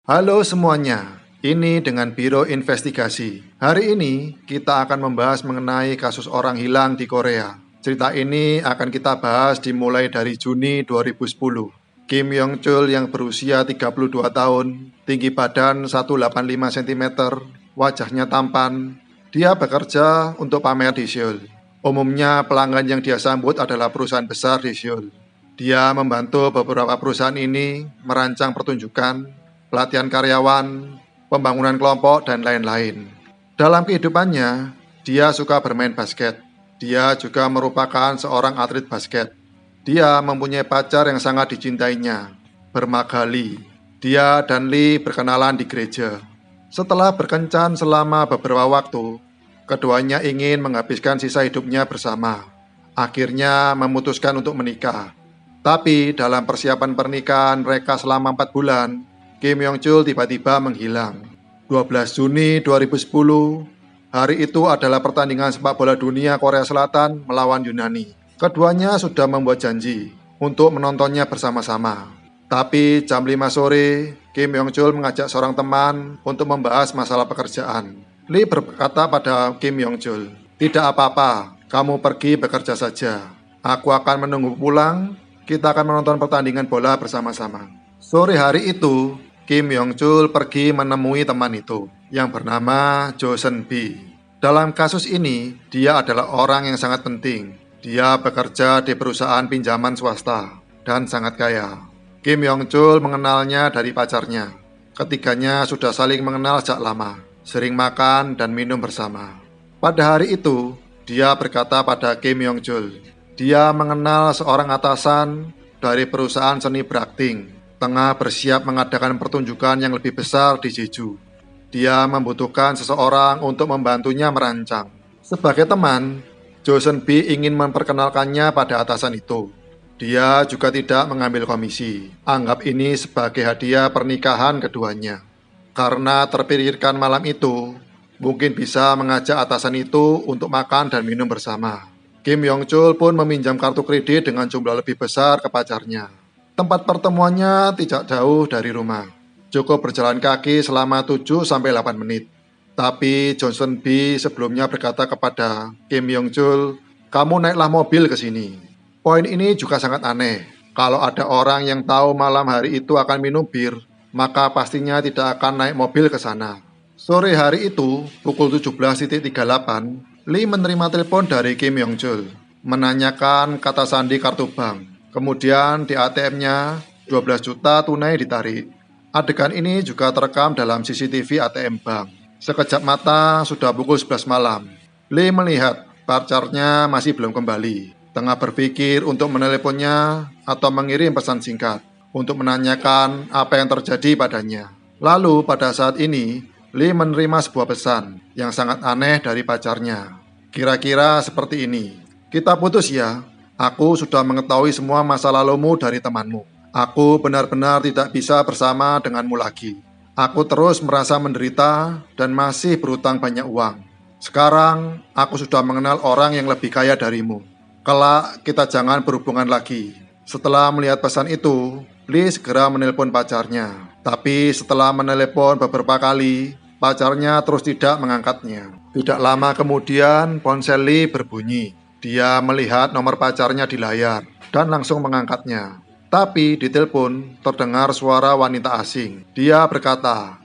Halo semuanya, ini dengan Biro Investigasi. Hari ini kita akan membahas mengenai kasus orang hilang di Korea. Cerita ini akan kita bahas dimulai dari Juni 2010. Kim Yong Chul yang berusia 32 tahun, tinggi badan 185 cm, wajahnya tampan. Dia bekerja untuk pamer di Seoul. Umumnya pelanggan yang dia sambut adalah perusahaan besar di Seoul. Dia membantu beberapa perusahaan ini merancang pertunjukan, pelatihan karyawan, pembangunan kelompok, dan lain-lain. Dalam kehidupannya, dia suka bermain basket. Dia juga merupakan seorang atlet basket. Dia mempunyai pacar yang sangat dicintainya, bernama Lee. Dia dan Lee berkenalan di gereja. Setelah berkencan selama beberapa waktu, keduanya ingin menghabiskan sisa hidupnya bersama. Akhirnya memutuskan untuk menikah. Tapi dalam persiapan pernikahan mereka selama 4 bulan, Kim Yong Chul tiba-tiba menghilang. 12 Juni 2010, hari itu adalah pertandingan sepak bola dunia Korea Selatan melawan Yunani. Keduanya sudah membuat janji untuk menontonnya bersama-sama. Tapi jam 5 sore, Kim Yong Chul mengajak seorang teman untuk membahas masalah pekerjaan. Lee berkata pada Kim Yong Chul, "Tidak apa-apa, kamu pergi bekerja saja. Aku akan menunggu pulang, kita akan menonton pertandingan bola bersama-sama." Sore hari itu, Kim Yong Chul pergi menemui teman itu yang bernama Jo Seon Bi. Dalam kasus ini, dia adalah orang yang sangat penting. Dia bekerja di perusahaan pinjaman swasta dan sangat kaya. Kim Yong Chul mengenalnya dari pacarnya. Ketiganya sudah saling mengenal sejak lama, sering makan dan minum bersama. Pada hari itu, dia berkata pada Kim Yong Chul, dia mengenal seorang atasan dari perusahaan seni berakting, tengah bersiap mengadakan pertunjukan yang lebih besar di Jeju. Dia membutuhkan seseorang untuk membantunya merancang. Sebagai teman, Jo Seon Bi ingin memperkenalkannya pada atasan itu. Dia juga tidak mengambil komisi. Anggap ini sebagai hadiah pernikahan keduanya. Karena terpikirkan malam itu, mungkin bisa mengajak atasan itu untuk makan dan minum bersama. Kim Yong Chul pun meminjam kartu kredit dengan jumlah lebih besar ke pacarnya. Tempat pertemuannya tidak jauh dari rumah. Cukup berjalan kaki selama 7-8 menit. Tapi Johnson B sebelumnya berkata kepada Kim Yong Chul, "Kamu naiklah mobil ke sini." Poin ini juga sangat aneh. Kalau ada orang yang tahu malam hari itu akan minum bir, maka pastinya tidak akan naik mobil ke sana. Sore hari itu, pukul 17.38, Lee menerima telepon dari Kim Yong Chul, menanyakan kata sandi kartu bank. Kemudian di ATM-nya 12 juta tunai ditarik. Adegan ini juga terekam dalam CCTV ATM bank. Sekejap mata sudah pukul 11 malam. Lee melihat pacarnya masih belum kembali. Tengah berpikir untuk meneleponnya atau mengirim pesan singkat untuk menanyakan apa yang terjadi padanya. Lalu pada saat ini, Lee menerima sebuah pesan yang sangat aneh dari pacarnya. Kira-kira seperti ini, "Kita putus ya. Aku sudah mengetahui semua masa lalumu dari temanmu. Aku benar-benar tidak bisa bersama denganmu lagi. Aku terus merasa menderita dan masih berutang banyak uang. Sekarang, aku sudah mengenal orang yang lebih kaya darimu. Kelak, kita jangan berhubungan lagi." Setelah melihat pesan itu, Lee segera menelpon pacarnya. Tapi setelah menelepon beberapa kali, pacarnya terus tidak mengangkatnya. Tidak lama kemudian, ponsel Lee berbunyi. Dia melihat nomor pacarnya di layar dan langsung mengangkatnya. Tapi di telepon terdengar suara wanita asing. Dia berkata,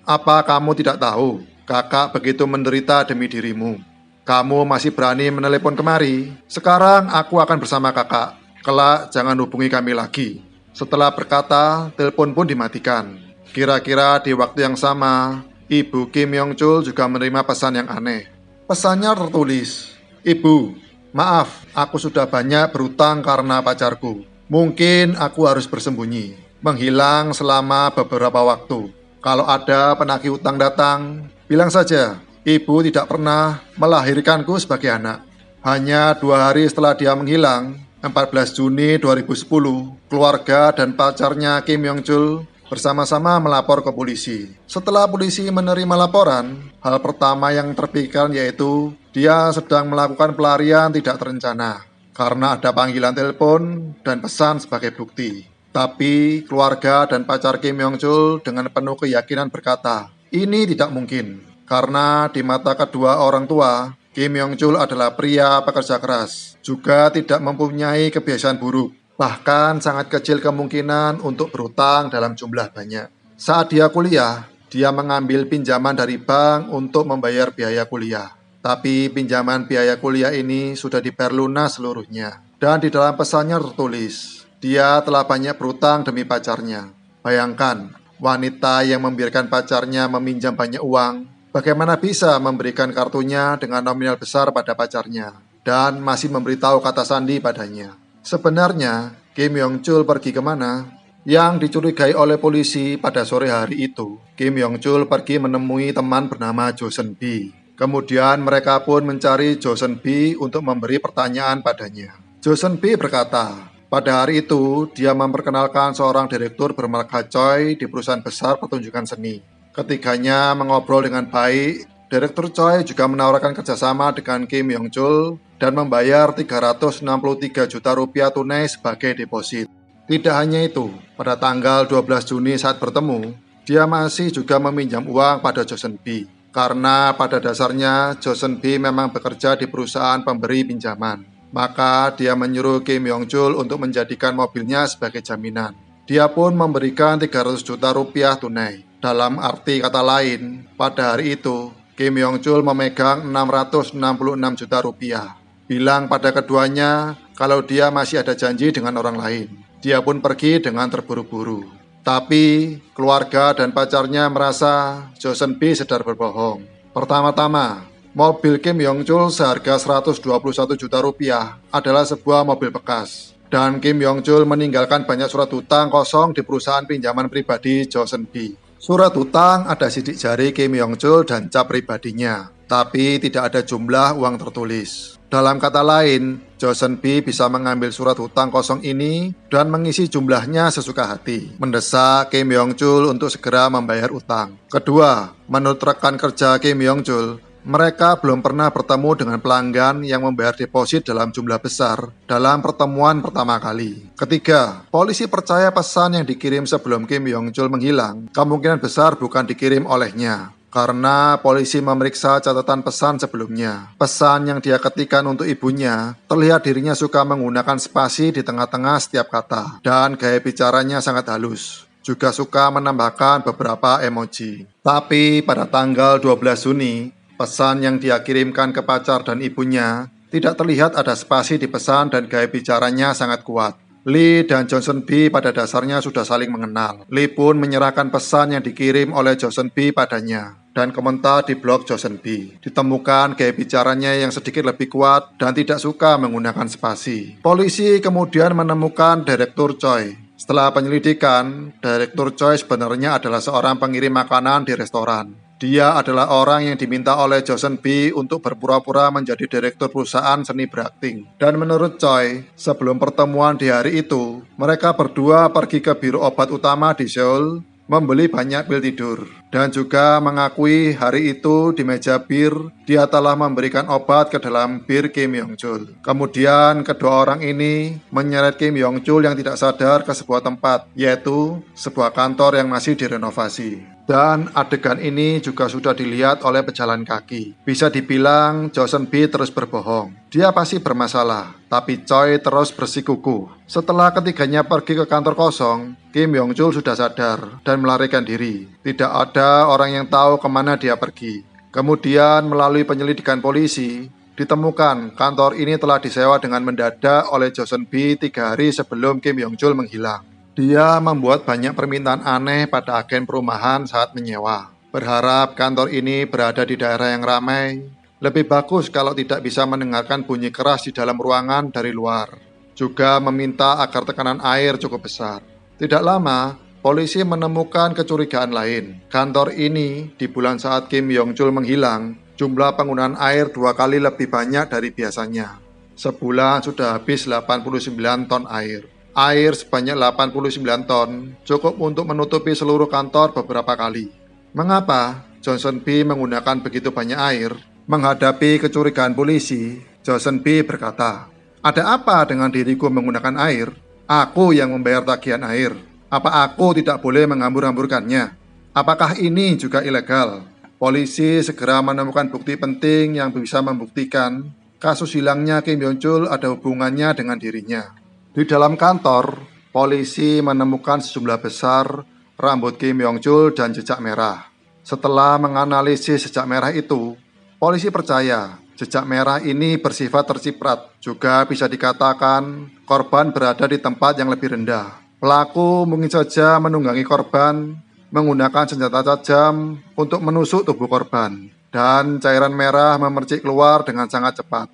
apa kamu tidak tahu? Kakak begitu menderita demi dirimu. Kamu masih berani menelepon kemari? Sekarang aku akan bersama kakak. Kelak jangan hubungi kami lagi." Setelah berkata, telepon pun dimatikan. Kira-kira di waktu yang sama, Ibu Kim Yong Chul juga menerima pesan yang aneh. Pesannya tertulis, "Ibu, maaf, aku sudah banyak berutang karena pacarku. Mungkin aku harus bersembunyi, menghilang selama beberapa waktu. Kalau ada penagih utang datang, bilang saja, ibu tidak pernah melahirkanku sebagai anak." Hanya 2 hari setelah dia menghilang, 14 Juni 2010, keluarga dan pacarnya Kim Yong Chul bersama-sama melapor ke polisi. Setelah polisi menerima laporan, hal pertama yang terpikirkan yaitu dia sedang melakukan pelarian tidak terencana karena ada panggilan telepon dan pesan sebagai bukti. Tapi keluarga dan pacar Kim Yong Chul dengan penuh keyakinan berkata, ini tidak mungkin. Karena di mata kedua orang tua, Kim Yong Chul adalah pria pekerja keras, juga tidak mempunyai kebiasaan buruk. Bahkan sangat kecil kemungkinan untuk berutang dalam jumlah banyak. Saat dia kuliah, dia mengambil pinjaman dari bank untuk membayar biaya kuliah. Tapi pinjaman biaya kuliah ini sudah dibayar lunas seluruhnya. Dan di dalam pesannya tertulis, dia telah banyak berutang demi pacarnya. Bayangkan, wanita yang membiarkan pacarnya meminjam banyak uang, bagaimana bisa memberikan kartunya dengan nominal besar pada pacarnya, dan masih memberitahu kata sandi padanya. Sebenarnya, Kim Yong Chul pergi kemana? Yang dicurigai oleh polisi pada sore hari itu, Kim Yong Chul pergi menemui teman bernama Jo Seon Bi. Kemudian mereka pun mencari Jo Seon Bi untuk memberi pertanyaan padanya. Jo Seon Bi berkata, pada hari itu, dia memperkenalkan seorang direktur bermarga Choi di perusahaan besar pertunjukan seni. Ketiganya mengobrol dengan baik. Direktur Choi juga menawarkan kerjasama dengan Kim Yong Chul dan membayar 363 juta rupiah tunai sebagai deposit. Tidak hanya itu, pada tanggal 12 Juni saat bertemu, dia masih juga meminjam uang pada Jo Seon Bi. Karena pada dasarnya Jo Seon Bi memang bekerja di perusahaan pemberi pinjaman. Maka dia menyuruh Kim Yong Chul untuk menjadikan mobilnya sebagai jaminan. Dia pun memberikan 300 juta rupiah tunai. Dalam arti kata lain, pada hari itu, Kim Yong Chul memegang 666 juta rupiah. Bilang pada keduanya kalau dia masih ada janji dengan orang lain. Dia pun pergi dengan terburu-buru. Tapi keluarga dan pacarnya merasa Jo Seon Bi sedang berbohong. Pertama-tama, mobil Kim Yong Chul seharga 121 juta rupiah adalah sebuah mobil bekas. Dan Kim Yong Chul meninggalkan banyak surat hutang kosong di perusahaan pinjaman pribadi Jo Seon Bi. Surat hutang ada sidik jari Kim Yong Chul dan cap pribadinya, tapi tidak ada jumlah uang tertulis. Dalam kata lain, Jo Seon Bi bisa mengambil surat hutang kosong ini dan mengisi jumlahnya sesuka hati, mendesak Kim Yong Chul untuk segera membayar utang. Kedua, menurut rekan kerja Kim Yong Chul, mereka belum pernah bertemu dengan pelanggan yang membayar deposit dalam jumlah besar dalam pertemuan pertama kali. Ketiga, polisi percaya pesan yang dikirim sebelum Kim Yong Chul menghilang kemungkinan besar bukan dikirim olehnya. Karena polisi memeriksa catatan pesan sebelumnya. Pesan yang dia ketikkan untuk ibunya, terlihat dirinya suka menggunakan spasi di tengah-tengah setiap kata. Dan gaya bicaranya sangat halus. Juga suka menambahkan beberapa emoji. Tapi pada tanggal 12 Juni, pesan yang dia kirimkan ke pacar dan ibunya tidak terlihat ada spasi di pesan dan gaya bicaranya sangat kuat. Lee dan Jo Seon Bi pada dasarnya sudah saling mengenal. Lee pun menyerahkan pesan yang dikirim oleh Jo Seon Bi padanya dan komentar di blog Jo Seon Bi. Ditemukan gaya bicaranya yang sedikit lebih kuat dan tidak suka menggunakan spasi. Polisi kemudian menemukan Direktur Choi. Setelah penyelidikan, Direktur Choi sebenarnya adalah seorang pengirim makanan di restoran. Dia adalah orang yang diminta oleh Jo Seon Bi untuk berpura-pura menjadi direktur perusahaan seni berakting. Dan menurut Choi, sebelum pertemuan di hari itu, mereka berdua pergi ke biro obat utama di Seoul, membeli banyak pil tidur. Dan juga mengakui hari itu di meja bir, dia telah memberikan obat ke dalam bir Kim Yong Chul. Kemudian kedua orang ini menyeret Kim Yong Chul yang tidak sadar ke sebuah tempat, yaitu sebuah kantor yang masih direnovasi. Dan adegan ini juga sudah dilihat oleh pejalan kaki. Bisa dibilang Jo Seon Bi terus berbohong. Dia pasti bermasalah, tapi Choi terus bersikukuh. Setelah ketiganya pergi ke kantor kosong, Kim Yong Chul sudah sadar dan melarikan diri. Tidak ada orang yang tahu kemana dia pergi. Kemudian melalui penyelidikan polisi, ditemukan kantor ini telah disewa dengan mendadak oleh Jo Seon Bi 3 hari sebelum Kim Yong Chul menghilang. Dia membuat banyak permintaan aneh pada agen perumahan saat menyewa. Berharap kantor ini berada di daerah yang ramai. Lebih bagus kalau tidak bisa mendengarkan bunyi keras di dalam ruangan dari luar. Juga meminta agar tekanan air cukup besar. Tidak lama, polisi menemukan kecurigaan lain. Kantor ini di bulan saat Kim Yong Chul menghilang, jumlah penggunaan air 2 kali lebih banyak dari biasanya. Sebulan sudah habis 89 ton air. Air sebanyak 89 ton cukup untuk menutupi seluruh kantor beberapa kali. Mengapa Jo Seon Bi menggunakan begitu banyak air? Menghadapi kecurigaan polisi, Jo Seon Bi berkata, "Ada apa dengan diriku menggunakan air?" Aku yang membayar tagihan air. Apa aku tidak boleh menghambur-hamburkannya? Apakah ini juga ilegal? Polisi segera menemukan bukti penting yang bisa membuktikan kasus hilangnya Kim Yong Chul ada hubungannya dengan dirinya. Di dalam kantor, polisi menemukan sejumlah besar rambut Kim Yong Chul dan jejak merah. Setelah menganalisis jejak merah itu, polisi percaya jejak merah ini bersifat terciprat. Juga bisa dikatakan korban berada di tempat yang lebih rendah. Pelaku mungkin saja menunggangi korban menggunakan senjata tajam untuk menusuk tubuh korban, dan cairan merah memercik keluar dengan sangat cepat.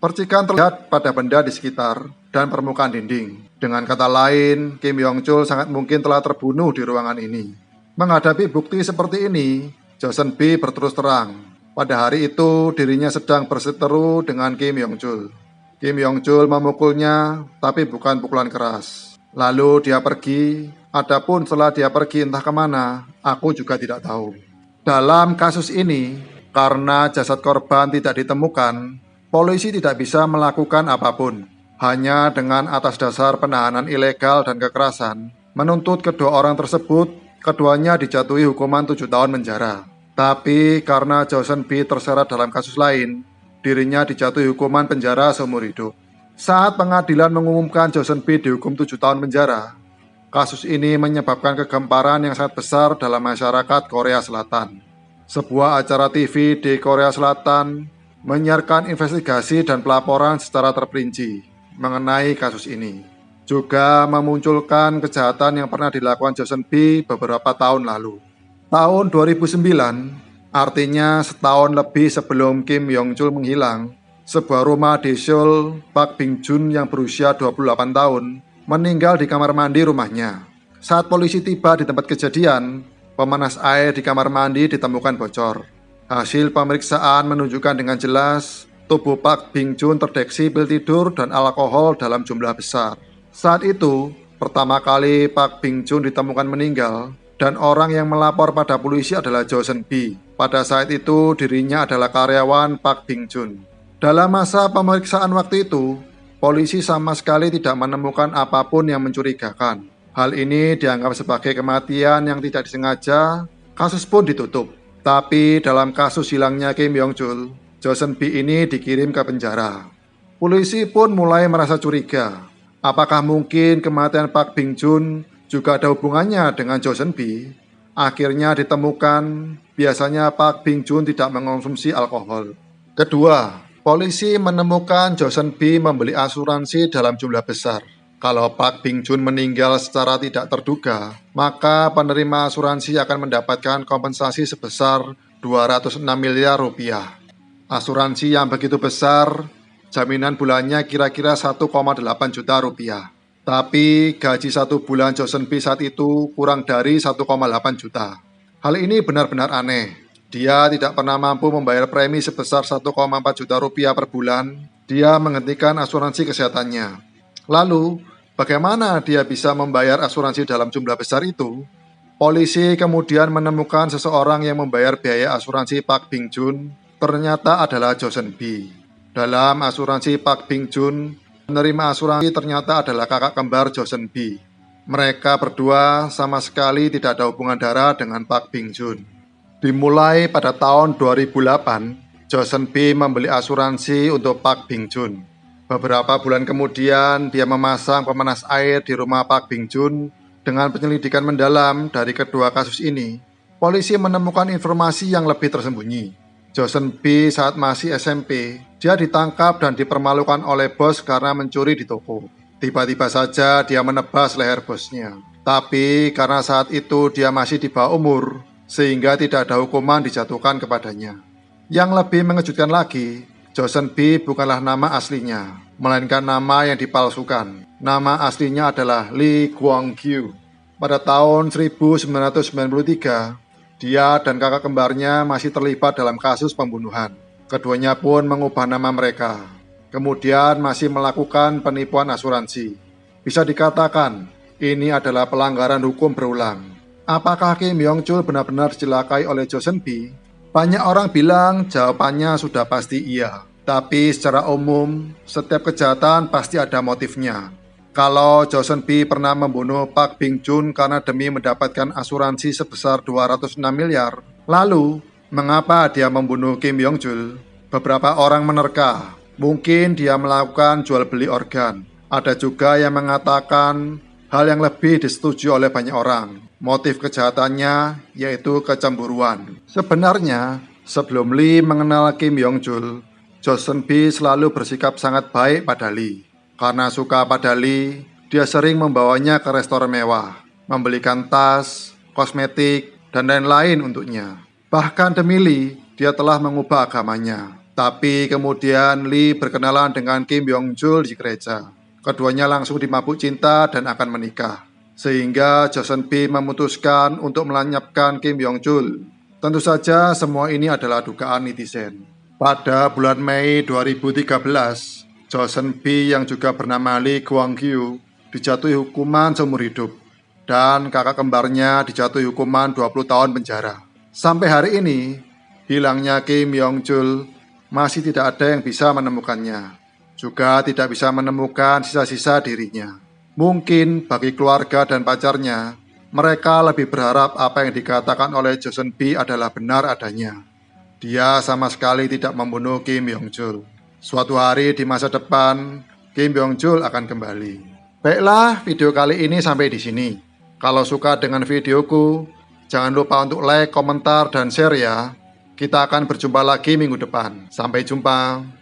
Percikan terlihat pada benda di sekitar dan permukaan dinding. Dengan kata lain, Kim Yong Chul sangat mungkin telah terbunuh di ruangan ini. Menghadapi bukti seperti ini, Joseon B berterus terang. Pada hari itu, dirinya sedang berseteru dengan Kim Yong Chul. Kim Yong Chul memukulnya, tapi bukan pukulan keras. Lalu dia pergi, adapun setelah dia pergi entah kemana, aku juga tidak tahu. Dalam kasus ini, karena jasad korban tidak ditemukan, polisi tidak bisa melakukan apapun. Hanya dengan atas dasar penahanan ilegal dan kekerasan, menuntut kedua orang tersebut. Keduanya dijatuhi hukuman 7 tahun penjara. Tapi karena Joseon B terseret dalam kasus lain, dirinya dijatuhi hukuman penjara seumur hidup. Saat pengadilan mengumumkan Joseon B dihukum 7 tahun penjara, kasus ini menyebabkan kegemparan yang sangat besar dalam masyarakat Korea Selatan. Sebuah acara TV di Korea Selatan menyiarkan investigasi dan pelaporan secara terperinci mengenai kasus ini. Juga memunculkan kejahatan yang pernah dilakukan Joseon B beberapa tahun lalu. Tahun 2009, artinya setahun lebih sebelum Kim Yong Chul menghilang, sebuah rumah di Seoul, Park Bin Jun yang berusia 28 tahun, meninggal di kamar mandi rumahnya. Saat polisi tiba di tempat kejadian, pemanas air di kamar mandi ditemukan bocor. Hasil pemeriksaan menunjukkan dengan jelas tubuh Park Bin Jun terdeteksi pil tidur dan alkohol dalam jumlah besar. Saat itu, pertama kali Park Bin Jun ditemukan meninggal, dan orang yang melapor pada polisi adalah Joseon B. Pada saat itu, dirinya adalah karyawan Park Bin Jun. Dalam masa pemeriksaan waktu itu, polisi sama sekali tidak menemukan apapun yang mencurigakan. Hal ini dianggap sebagai kematian yang tidak disengaja, kasus pun ditutup. Tapi dalam kasus hilangnya Kim Yong Chul, Joseon B ini dikirim ke penjara. Polisi pun mulai merasa curiga. Apakah mungkin kematian Park Bin Jun juga ada hubungannya dengan Joseon B? Akhirnya ditemukan, biasanya Park Bin Jun tidak mengonsumsi alkohol. Kedua, polisi menemukan Joseon B membeli asuransi dalam jumlah besar. Kalau Park Bin Jun meninggal secara tidak terduga, maka penerima asuransi akan mendapatkan kompensasi sebesar 206 miliar rupiah. Asuransi yang begitu besar, jaminan bulannya kira-kira 1,8 juta rupiah. Tapi gaji 1 bulan Joseon B saat itu kurang dari 1,8 juta. Hal ini benar-benar aneh. Dia tidak pernah mampu membayar premi sebesar 1,4 juta rupiah per bulan. Dia menghentikan asuransi kesehatannya. Lalu, bagaimana dia bisa membayar asuransi dalam jumlah besar itu? Polisi kemudian menemukan seseorang yang membayar biaya asuransi Park Bin Jun, ternyata adalah Joseon B. Dalam asuransi Park Bin Jun, penerima asuransi ternyata adalah kakak kembar Joseon B. Mereka berdua sama sekali tidak ada hubungan darah dengan Park Bin Jun. Dimulai pada tahun 2008, Joseon B membeli asuransi untuk Park Bin Jun. Beberapa bulan kemudian, dia memasang pemanas air di rumah Park Bin Jun. Dengan penyelidikan mendalam dari kedua kasus ini, polisi menemukan informasi yang lebih tersembunyi. Joseon B saat masih SMP, dia ditangkap dan dipermalukan oleh bos karena mencuri di toko. Tiba-tiba saja dia menebas leher bosnya. Tapi karena saat itu dia masih di bawah umur, sehingga tidak ada hukuman dijatuhkan kepadanya. Yang lebih mengejutkan lagi, Joseon B bukanlah nama aslinya, melainkan nama yang dipalsukan. Nama aslinya adalah Lee Kwang-kyu. Pada tahun 1993, dia dan kakak kembarnya masih terlibat dalam kasus pembunuhan. Keduanya pun mengubah nama mereka. Kemudian masih melakukan penipuan asuransi. Bisa dikatakan, ini adalah pelanggaran hukum berulang. Apakah Kim Yong Chul benar-benar dicelakai oleh Joseon B? Banyak orang bilang jawabannya sudah pasti iya. Tapi secara umum, setiap kejahatan pasti ada motifnya. Kalau Joseon B pernah membunuh Park Bing Joon karena demi mendapatkan asuransi sebesar 206 miliar, lalu mengapa dia membunuh Kim Yong Jul? Beberapa orang menerka, mungkin dia melakukan jual beli organ. Ada juga yang mengatakan hal yang lebih disetujui oleh banyak orang. Motif kejahatannya yaitu kecemburuan. Sebenarnya, sebelum Lee mengenal Kim Yong Jul, Joseon B selalu bersikap sangat baik pada Lee. Karena suka pada Lee, dia sering membawanya ke restoran mewah, membelikan tas, kosmetik, dan lain-lain untuknya. Bahkan demi Lee, dia telah mengubah agamanya. Tapi kemudian Lee berkenalan dengan Kim Yong Jul di gereja. Keduanya langsung dimabuk cinta dan akan menikah. Sehingga Joseon B memutuskan untuk melenyapkan Kim Yong Jul. Tentu saja semua ini adalah dugaan netizen. Pada bulan Mei 2013, Joseon B yang juga bernama Lee Kwang-kyu dijatuhi hukuman seumur hidup dan kakak kembarnya dijatuhi hukuman 20 tahun penjara. Sampai hari ini, hilangnya Kim Yong Jul masih tidak ada yang bisa menemukannya. Juga tidak bisa menemukan sisa-sisa dirinya. Mungkin bagi keluarga dan pacarnya, mereka lebih berharap apa yang dikatakan oleh Joseon B adalah benar adanya. Dia sama sekali tidak membunuh Kim Yong Jul. Suatu hari di masa depan, Kim Yong Jul akan kembali. Baiklah, video kali ini sampai di sini. Kalau suka dengan videoku, jangan lupa untuk like, komentar, dan share ya. Kita akan berjumpa lagi minggu depan. Sampai jumpa.